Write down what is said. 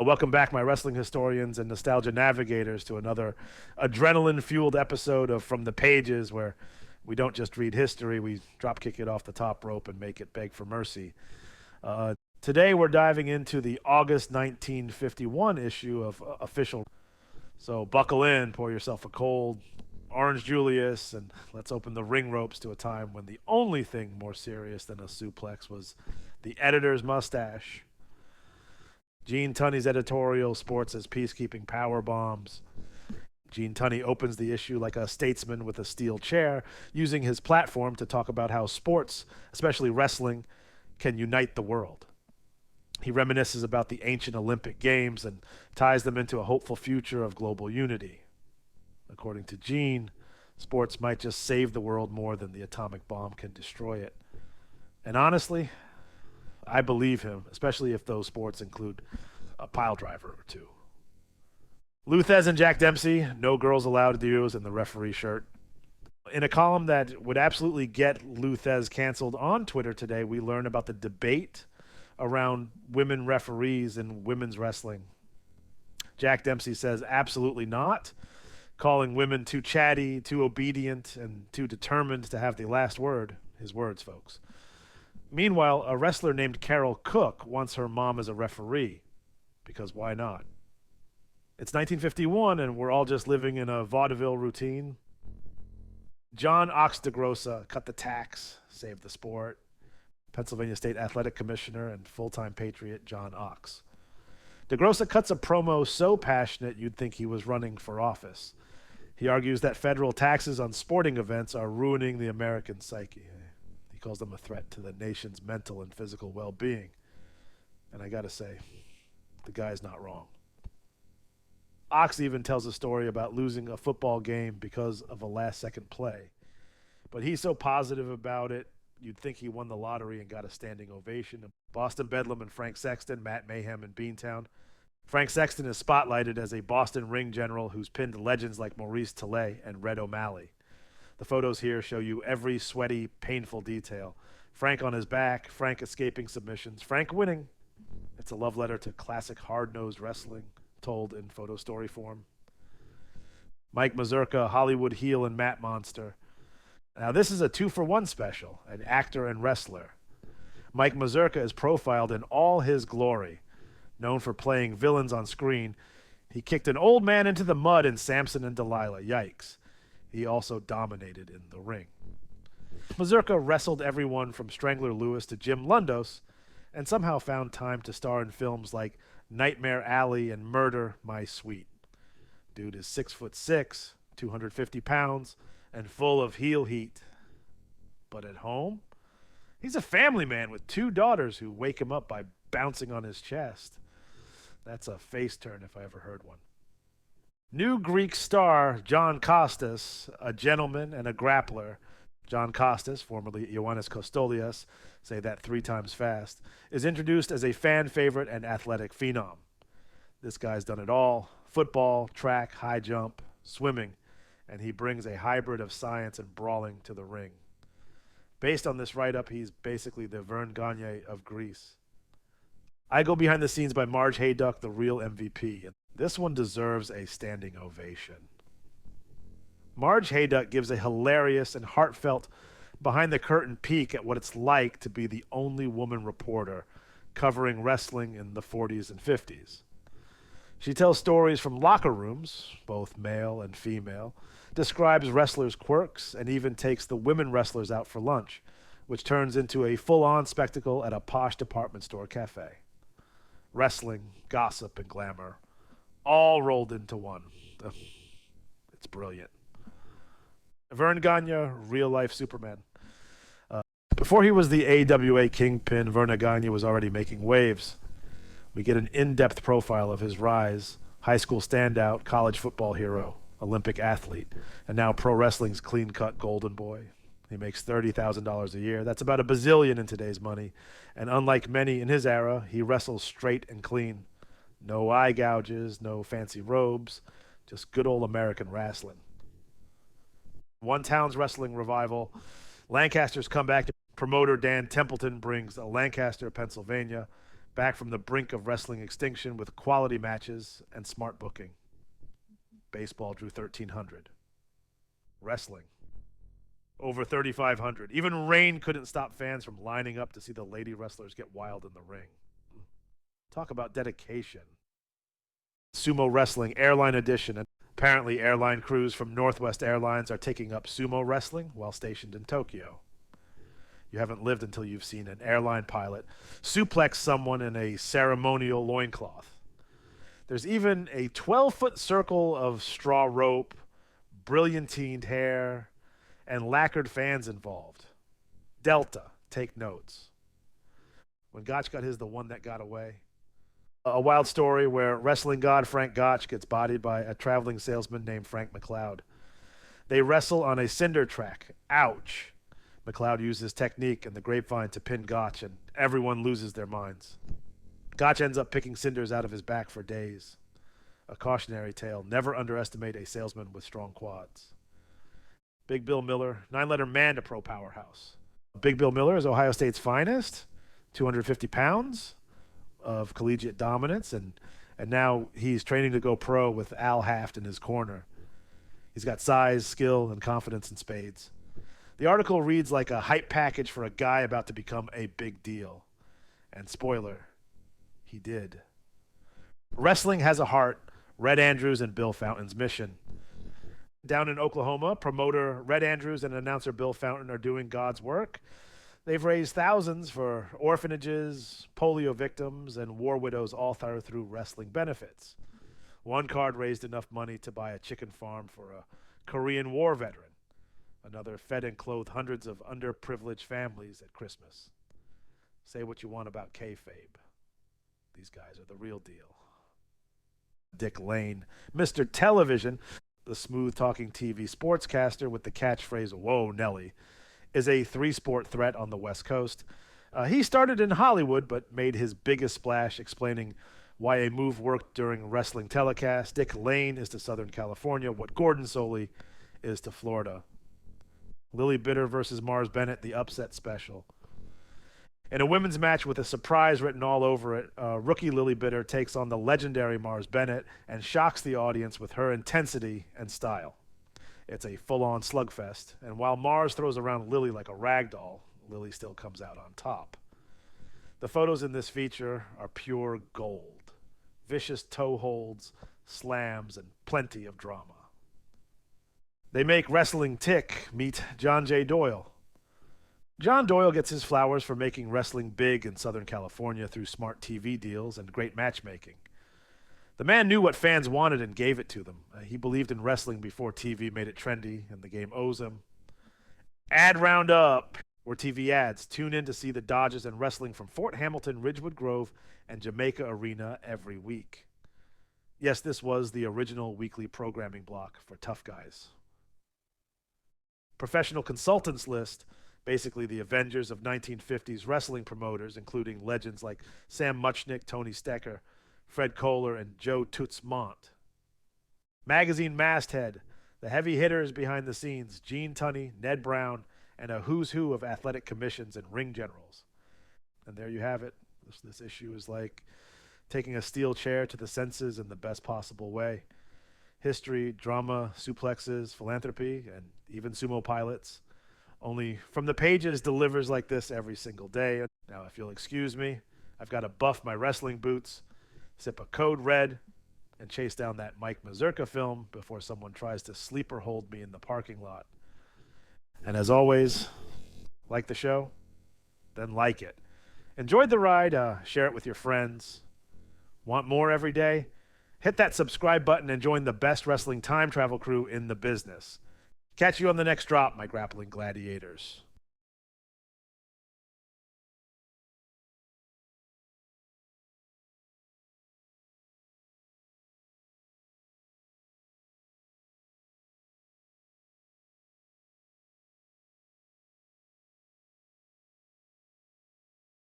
Welcome back, my wrestling historians and nostalgia navigators, to another adrenaline-fueled episode of From the Pages, where we don't just read history, we dropkick it off the top rope and make it beg for mercy. Today we're diving into the August 1951 issue of Official. So buckle in, pour yourself a cold Orange Julius, and let's open the ring ropes to a time when the only thing more serious than a suplex was the editor's mustache. Gene Tunney's editorial sports as peacekeeping power bombs. Gene Tunney opens the issue like a statesman with a steel chair, using his platform to talk about how sports, especially wrestling, can unite the world. He reminisces about the ancient Olympic Games and ties them into a hopeful future of global unity. According to Gene, sports might just save the world more than the atomic bomb can destroy it. And honestly, I believe him, especially if those sports include a pile driver or two. Lou Thez and Jack Dempsey, no girls allowed duos, and the referee shirt. In a column that would absolutely get Lou Thez canceled on Twitter today, we learn about the debate around women referees in women's wrestling. Jack Dempsey says absolutely not, calling women too chatty, too obedient, and too determined to have the last word. His words, folks. Meanwhile, a wrestler named Carol Cook wants her mom as a referee, because why not? It's 1951, and we're all just living in a vaudeville routine. John Ox DeGrossa cut the tax, saved the sport. Pennsylvania State Athletic Commissioner and full-time patriot John Ox. DeGrossa cuts a promo so passionate you'd think he was running for office. He argues that federal taxes on sporting events are ruining the American psyche. He calls them a threat to the nation's mental and physical well-being. And I gotta say, the guy's not wrong. Ox even tells a story about losing a football game because of a last-second play. But he's so positive about it, you'd think he won the lottery and got a standing ovation. Boston Bedlam and Frank Sexton, Matt Mayhem and Beantown. Frank Sexton is spotlighted as a Boston ring general who's pinned legends like Maurice Tillet and Red O'Malley. The photos here show you every sweaty, painful detail. Frank on his back, Frank escaping submissions, Frank winning. It's a love letter to classic hard-nosed wrestling, told in photo story form. Mike Mazurka, Hollywood heel and Mat Monster. Now this is a 2-for-1 special, an actor and wrestler. Mike Mazurka is profiled in all his glory. Known for playing villains on screen, he kicked an old man into the mud in Samson and Delilah. Yikes. He also dominated in the ring. Mazurka wrestled everyone from Strangler Lewis to Jim Lundos, and somehow found time to star in films like Nightmare Alley and Murder, My Sweet. Dude is 6'6", 250 pounds, and full of heel heat. But at home, he's a family man with 2 daughters who wake him up by bouncing on his chest. That's a face turn if I ever heard one. New Greek star John Costas, a gentleman and a grappler. John Costas, formerly Ioannis Kostolias, say that 3 times fast, is introduced as a fan favorite and athletic phenom. This guy's done it all: football, track, high jump, swimming, and he brings a hybrid of science and brawling to the ring. Based on this write-up, he's basically the Verne Gagne of Greece. I go behind the scenes by Marge Hayduck, the real MVP. This one deserves a standing ovation. Marge Hayduck gives a hilarious and heartfelt behind-the-curtain peek at what it's like to be the only woman reporter covering wrestling in the 40s and 50s. She tells stories from locker rooms, both male and female, describes wrestlers' quirks, and even takes the women wrestlers out for lunch, which turns into a full-on spectacle at a posh department store cafe. Wrestling, gossip, and glamour, all rolled into one. It's brilliant. Verne Gagne, real-life Superman. Before he was the AWA kingpin, Verne Gagne was already making waves. We get an in-depth profile of his rise: high school standout, college football hero, Olympic athlete, and now pro wrestling's clean-cut golden boy. He makes $30,000 a year. That's about $1 bazillion in today's money. And unlike many in his era, he wrestles straight and clean. No eye gouges, no fancy robes, just good old American wrestling. One town's wrestling revival. Lancaster's comeback. Promoter Dan Templeton brings Lancaster, Pennsylvania, back from the brink of wrestling extinction with quality matches and smart booking. Baseball drew 1,300. Wrestling, over 3,500. Even rain couldn't stop fans from lining up to see the lady wrestlers get wild in the ring. Talk about dedication. Sumo Wrestling Airline Edition. Apparently, airline crews from Northwest Airlines are taking up sumo wrestling while stationed in Tokyo. You haven't lived until you've seen an airline pilot suplex someone in a ceremonial loincloth. There's even a 12-foot circle of straw rope, brilliantined hair, and lacquered fans involved. Delta, take notes. When Gotch got his, the one that got away. A wild story where wrestling god Frank Gotch gets bodied by a traveling salesman named Frank McLeod. They wrestle on a cinder track. Ouch. McLeod uses technique and the grapevine to pin Gotch, and everyone loses their minds. Gotch ends up picking cinders out of his back for days. A cautionary tale. Never underestimate a salesman with strong quads. Big Bill Miller, 9-letter man to pro powerhouse. Big Bill Miller is Ohio State's finest, 250 pounds of collegiate dominance, and now he's training to go pro with Al Haft in his corner. He's got size, skill, and confidence in spades. The article reads like a hype package for a guy about to become a big deal. And spoiler, he did. Wrestling has a heart, Red Andrews and Bill Fountain's mission. Down in Oklahoma, promoter Red Andrews and announcer Bill Fountain are doing God's work. They've raised thousands for orphanages, polio victims, and war widows all through wrestling benefits. One card raised enough money to buy a chicken farm for a Korean War veteran. Another fed and clothed hundreds of underprivileged families at Christmas. Say what you want about kayfabe. These guys are the real deal. Dick Lane, Mr. Television, the smooth-talking TV sportscaster with the catchphrase, "Whoa, Nelly," is a three-sport threat on the West Coast. He started in Hollywood, but made his biggest splash explaining why a move worked during wrestling telecasts. Dick Lane is to Southern California what Gordon Soley is to Florida. Lily Bitter versus Mars Bennett, the upset special. In a women's match with a surprise written all over it, rookie Lily Bitter takes on the legendary Mars Bennett and shocks the audience with her intensity and style. It's a full-on slugfest, and while Mars throws around Lily like a rag doll, Lily still comes out on top. The photos in this feature are pure gold. Vicious toe holds, slams, and plenty of drama. They make wrestling tick. Meet John J. Doyle. John Doyle gets his flowers for making wrestling big in Southern California through smart TV deals and great matchmaking. The man knew what fans wanted and gave it to them. He believed in wrestling before TV made it trendy, and the game owes him. Ad Roundup, or TV ads. Tune in to see the Dodgers and wrestling from Fort Hamilton, Ridgewood Grove, and Jamaica Arena every week. Yes, this was the original weekly programming block for tough guys. Professional consultants list, basically the Avengers of 1950s wrestling promoters, including legends like Sam Muchnick, Tony Stecker, Fred Kohler, and Joe Toots Montt. Magazine masthead, the heavy hitters behind the scenes, Gene Tunney, Ned Brown, and a who's who of athletic commissions and ring generals. And there you have it. This issue is like taking a steel chair to the senses in the best possible way. History, drama, suplexes, philanthropy, and even sumo pilots. Only From the Pages delivers like this every single day. Now, if you'll excuse me, I've got to buff my wrestling boots, sip a Code Red, and chase down that Mike Mazurka film before someone tries to sleeper hold me in the parking lot. And as always, like the show? Then like it. Enjoyed the ride, share it with your friends. Want more every day? Hit that subscribe button and join the best wrestling time travel crew in the business. Catch you on the next drop, my grappling gladiators.